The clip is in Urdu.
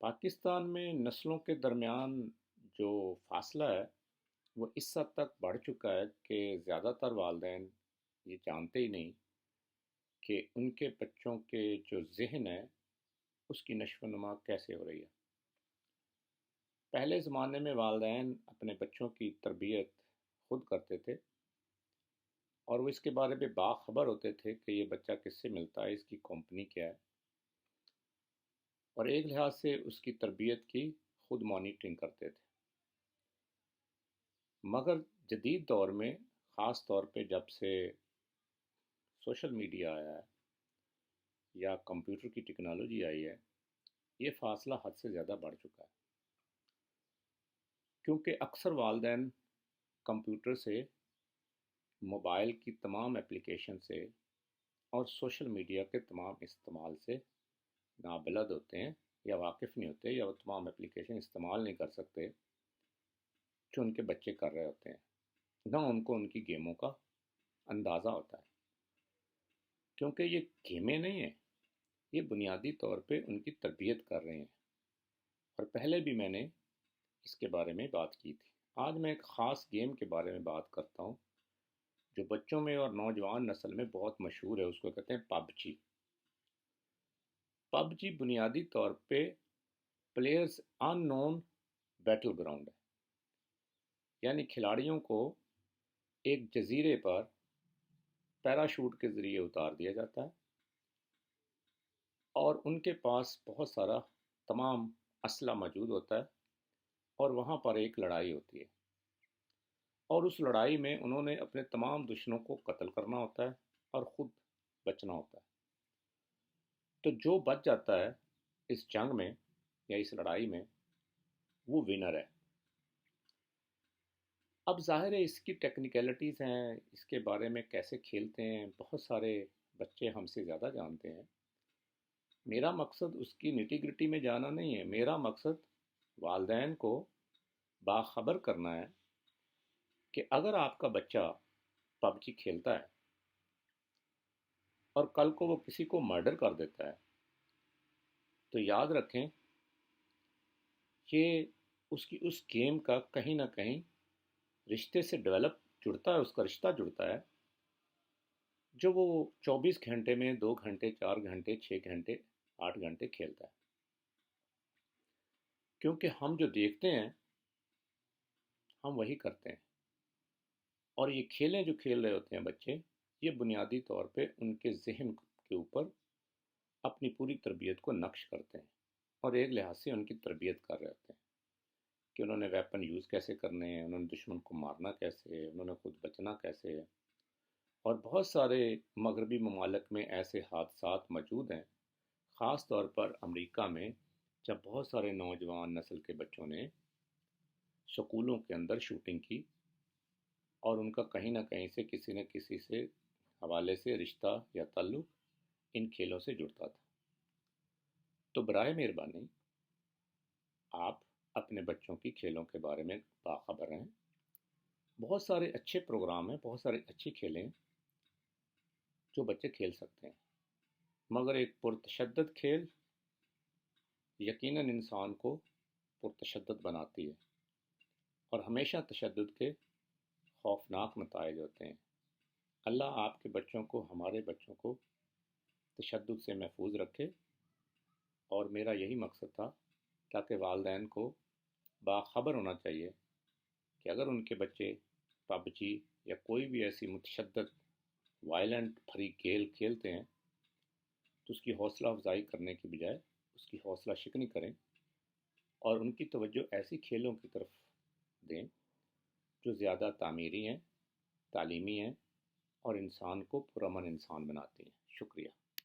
پاکستان میں نسلوں کے درمیان جو فاصلہ ہے وہ اس حد تک بڑھ چکا ہے کہ زیادہ تر والدین یہ جانتے ہی نہیں کہ ان کے بچوں کے جو ذہن ہے اس کی نشو و نما کیسے ہو رہی ہے۔ پہلے زمانے میں والدین اپنے بچوں کی تربیت خود کرتے تھے اور وہ اس کے بارے میں باخبر ہوتے تھے کہ یہ بچہ کس سے ملتا ہے، اس کی کمپنی کیا ہے، اور ایک لحاظ سے اس کی تربیت کی خود مانیٹرنگ کرتے تھے۔ مگر جدید دور میں، خاص طور پہ جب سے سوشل میڈیا آیا ہے یا کمپیوٹر کی ٹیکنالوجی آئی ہے، یہ فاصلہ حد سے زیادہ بڑھ چکا ہے، کیونکہ اکثر والدین کمپیوٹر سے، موبائل کی تمام اپلیکیشن سے اور سوشل میڈیا کے تمام استعمال سے نابلد ہوتے ہیں یا واقف نہیں ہوتے، یا وہ تمام اپلیکیشن استعمال نہیں کر سکتے جو ان کے بچے کر رہے ہوتے ہیں، نہ ان کو ان کی گیموں کا اندازہ ہوتا ہے، کیونکہ یہ گیمیں نہیں ہیں، یہ بنیادی طور پہ ان کی تربیت کر رہے ہیں۔ اور پہلے بھی میں نے اس کے بارے میں بات کی تھی۔ آج میں ایک خاص گیم کے بارے میں بات کرتا ہوں جو بچوں میں اور نوجوان نسل میں بہت مشہور ہے، اس کو کہتے ہیں پب جی۔ پب جی بنیادی طور پہ پلیئرز ان نون بیٹل گراؤنڈ ہے، یعنی کھلاڑیوں کو ایک جزیرے پر پیراشوٹ کے ذریعے اتار دیا جاتا ہے اور ان کے پاس بہت سارا تمام اسلحہ موجود ہوتا ہے، اور وہاں پر ایک لڑائی ہوتی ہے، اور اس لڑائی میں انہوں نے اپنے تمام دشمنوں کو قتل کرنا ہوتا ہے اور خود بچنا ہوتا ہے۔ تو جو بچ جاتا ہے اس جنگ میں یا اس لڑائی میں، وہ ونر ہے۔ اب ظاہر ہے اس کی ٹیکنیکلٹیز ہیں، اس کے بارے میں کیسے کھیلتے ہیں، بہت سارے بچے ہم سے زیادہ جانتے ہیں۔ میرا مقصد اس کی نیٹی گریٹی میں جانا نہیں ہے، میرا مقصد والدین کو باخبر کرنا ہے کہ اگر آپ کا بچہ پب جی کھیلتا ہے اور کل کو وہ کسی کو مرڈر کر دیتا ہے، تو یاد رکھیں کہ اس کی اس گیم کا کہیں نہ کہیں رشتے سے ڈیولپ جڑتا ہے، اس کا رشتہ جڑتا ہے جو وہ 24 گھنٹے میں 2 گھنٹے 4 گھنٹے 6 گھنٹے 8 گھنٹے کھیلتا ہے، کیونکہ ہم جو دیکھتے ہیں ہم وہی کرتے ہیں، اور یہ کھیلیں جو کھیل رہے ہوتے ہیں بچے، یہ بنیادی طور پہ ان کے ذہن کے اوپر اپنی پوری تربیت کو نقش کرتے ہیں، اور ایک لحاظ سے ان کی تربیت کر رہے ہوتے ہیں کہ انہوں نے ویپن یوز کیسے کرنے ہیں، انہوں نے دشمن کو مارنا کیسے ہے، انہوں نے خود بچنا کیسے ہے۔ اور بہت سارے مغربی ممالک میں ایسے حادثات موجود ہیں، خاص طور پر امریکہ میں، جب بہت سارے نوجوان نسل کے بچوں نے سکولوں کے اندر شوٹنگ کی اور ان کا کہیں نہ کہیں سے کسی نہ کسی سے حوالے سے رشتہ یا تعلق ان کھیلوں سے جڑتا تھا۔ تو برائے مہربانی آپ اپنے بچوں کی کھیلوں کے بارے میں باخبر رہیں۔ بہت سارے اچھے پروگرام ہیں، بہت سارے اچھی کھیلیں ہیں جو بچے کھیل سکتے ہیں، مگر ایک پرتشدد کھیل یقیناً انسان کو پرتشدد بناتی ہے، اور ہمیشہ تشدد کے خوفناک نتائج ہوتے ہیں۔ اللہ آپ کے بچوں کو، ہمارے بچوں کو تشدد سے محفوظ رکھے، اور میرا یہی مقصد تھا، تاکہ والدین کو باخبر ہونا چاہیے کہ اگر ان کے بچے پب جی یا کوئی بھی ایسی متشدد وائلنٹ فری کھیل کھیلتے ہیں تو اس کی حوصلہ افزائی کرنے کی بجائے اس کی حوصلہ شکنی کریں، اور ان کی توجہ ایسی کھیلوں کی طرف دیں جو زیادہ تعمیری ہیں، تعلیمی ہیں، اور انسان کو پرامن انسان بناتی ہیں۔ شکریہ۔